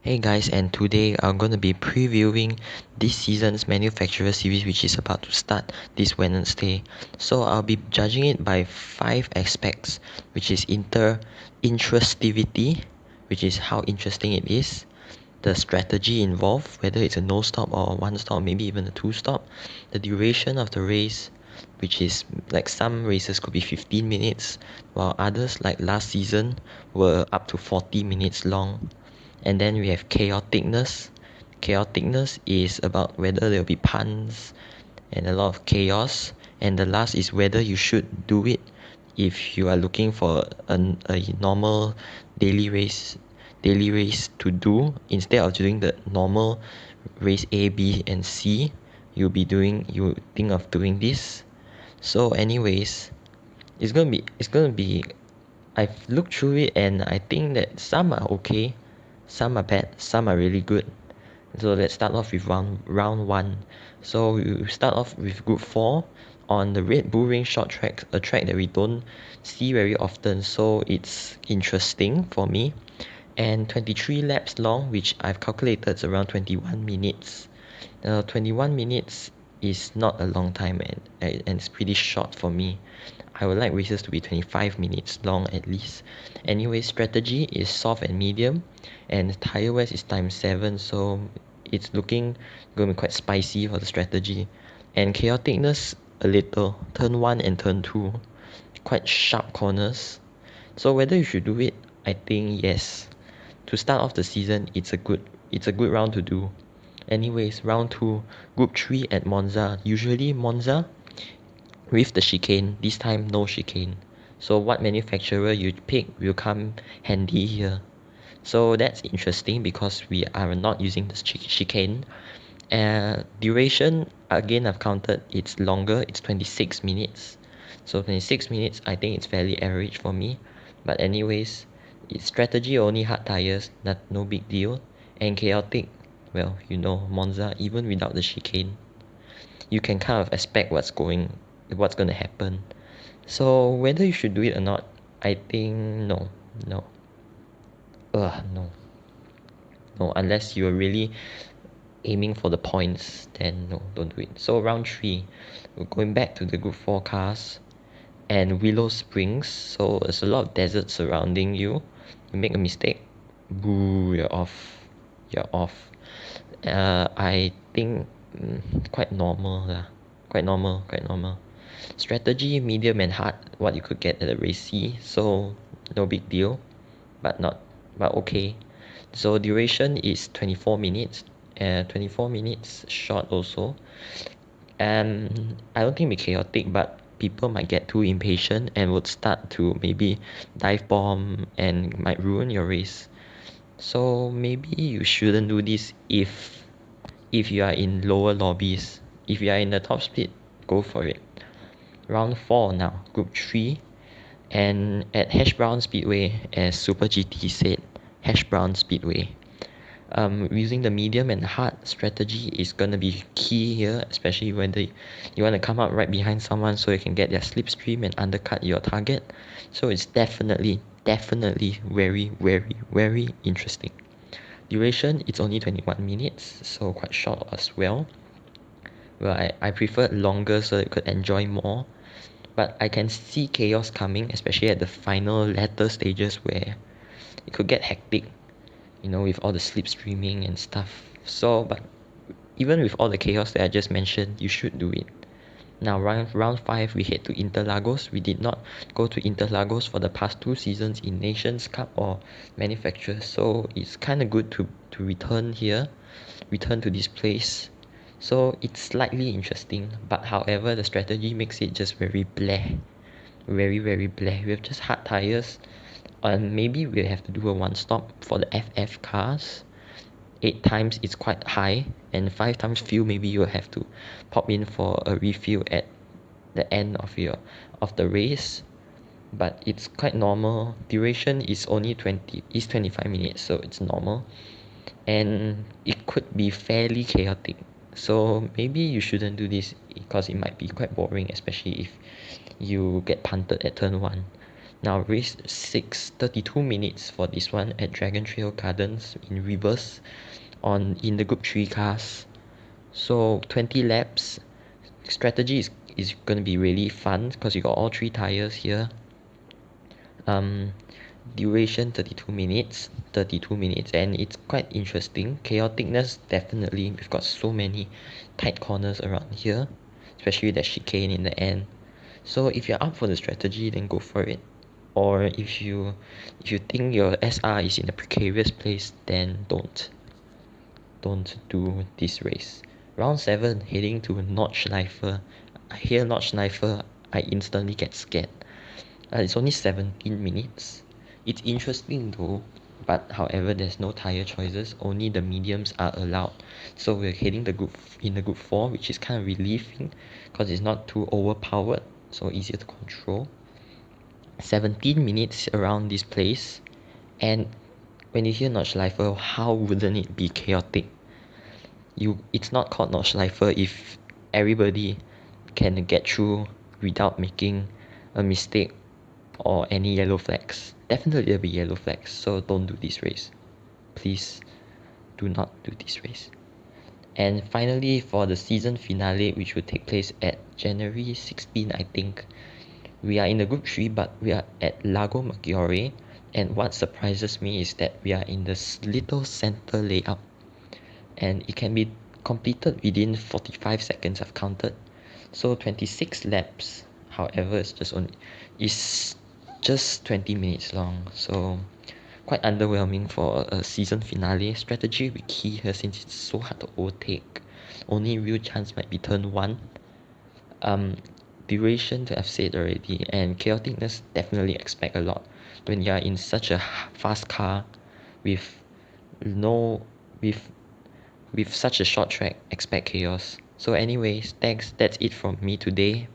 Hey guys, and today I'm going to be previewing this season's Manufacturer series, which is about to start this Wednesday. So I'll be judging it by 5 aspects, which is interactivity, which is how interesting it is, the strategy involved, whether it's a no stop or one stop, maybe even a two stop, the duration of the race, which is like some races could be 15 minutes, while others like last season were up to 40 minutes long. And then we have chaoticness. Chaoticness is about whether there'll be puns and a lot of chaos. And the last is whether you should do it if you are looking for a normal daily race daily race to do. Instead of doing the normal race A, B and C, you think of doing this. So anyways, it's gonna be I've looked through it and I think that some are okay, some are bad, some are really good. So let's start off with round one. So we start off with group 4 on the Red Bull Ring short track, a track that we don't see very often, so it's interesting for me. And 23 laps long, which I've calculated is around 21 minutes. 21 minutes is not a long time, and it's pretty short for me. I would like races to be 25 minutes long at least. Anyway, strategy is soft and medium, and tire wear is times 7, so it's looking going to be quite spicy for the strategy. And chaoticness a little, turn 1 and turn 2, quite sharp corners. So whether you should do it, I think yes. To start off the season, it's a good round to do. Anyways, round 2, group 3 at Monza. Usually Monza with the chicane, this time no chicane. So what manufacturer you pick will come handy here. So that's interesting because we are not using the chicane. Duration, again I've counted, it's longer, it's 26 minutes. So 26 minutes, I think it's fairly average for me. But anyways, it's strategy only hard tires, no big deal. And chaotic, well, Monza, even without the chicane, you can kind of expect what's gonna happen. So whether you should do it or not, I think no, no, no, no. Unless you're really aiming for the points, then no, don't do it. So round 3, we're going back to the group 4 cars and Willow Springs. So there's a lot of desert surrounding you. You make a mistake, boo, you're off. You're off. I think quite normal lah. Quite normal, quite normal. Strategy, medium and hard, what you could get at a race C. So no big deal, but okay. So duration is 24 minutes. 24 minutes short also. I don't think it'll be chaotic, but people might get too impatient and would start to maybe dive bomb and might ruin your race. So maybe you shouldn't do this if you are in lower lobbies. If you are in the top split, go for it. Round 4 now, group 3, and at Hash Brown Speedway, as Super GT said, Hash Brown Speedway. Using the medium and hard strategy is gonna be key here, especially when you want to come up right behind someone so you can get their slipstream and undercut your target. So it's definitely very, very, very interesting. Duration, it's only 21 minutes, so quite short as well. Well, I prefer longer so you could enjoy more. But I can see chaos coming, especially at the final latter stages where it could get hectic, with all the slipstreaming and stuff. So, but even with all the chaos that I just mentioned, you should do it. Now, round 5, we head to Interlagos. We did not go to Interlagos for the past 2 seasons in Nations Cup or Manufacturers, so it's kind of good to return here, return to this place. So it's slightly interesting, but however, the strategy makes it just very bleh. Very, very bleh. We have just hard tires, and maybe we'll have to do a one stop for the FF cars. 8 times is quite high, and 5 times fuel maybe you'll have to pop in for a refill at the end of the race. But it's quite normal. Duration is only 25 minutes, so it's normal. And it could be fairly chaotic. So maybe you shouldn't do this because it might be quite boring, especially if you get punted at turn 1. Now race 6, 32 minutes for this one at Dragon Trail Gardens in reverse in the group 3 cars. So 20 laps. Strategy is going to be really fun because you got all 3 tires here. Duration 32 minutes, and it's quite interesting. Chaoticness, definitely. We've got so many tight corners around here, especially that chicane in the end. So if you're up for the strategy, then go for it. Or if you think your SR is in a precarious place, then don't do this race. Round 7, heading to Nordschleife. I hear Nordschleife, I instantly get scared. It's only 17 minutes. It's interesting though, but however there's no tire choices, only the mediums are allowed. So we're heading in the group 4, which is kind of relieving because it's not too overpowered, so easier to control. 17 minutes around this place, and when you hear Nordschleife, how wouldn't it be chaotic? It's not called Nordschleife if everybody can get through without making a mistake or any yellow flags. Definitely there'll be yellow flags, so don't do this race. Please do not do this race. And finally, for the season finale, which will take place at January 16, I think, we are in the group 3, but we are at Lago Maggiore. And what surprises me is that we are in this little center layout, and it can be completed within 45 seconds, I've counted. So 26 laps, however, is just 20 minutes long, so quite underwhelming for a season finale. Strategy will be key here since it's so hard to overtake. Only real chance might be turn 1. Duration I've said already, and chaoticness, definitely expect a lot when you are in such a fast car with no with such a short track. Expect chaos. So anyways, thanks, that's it from me today.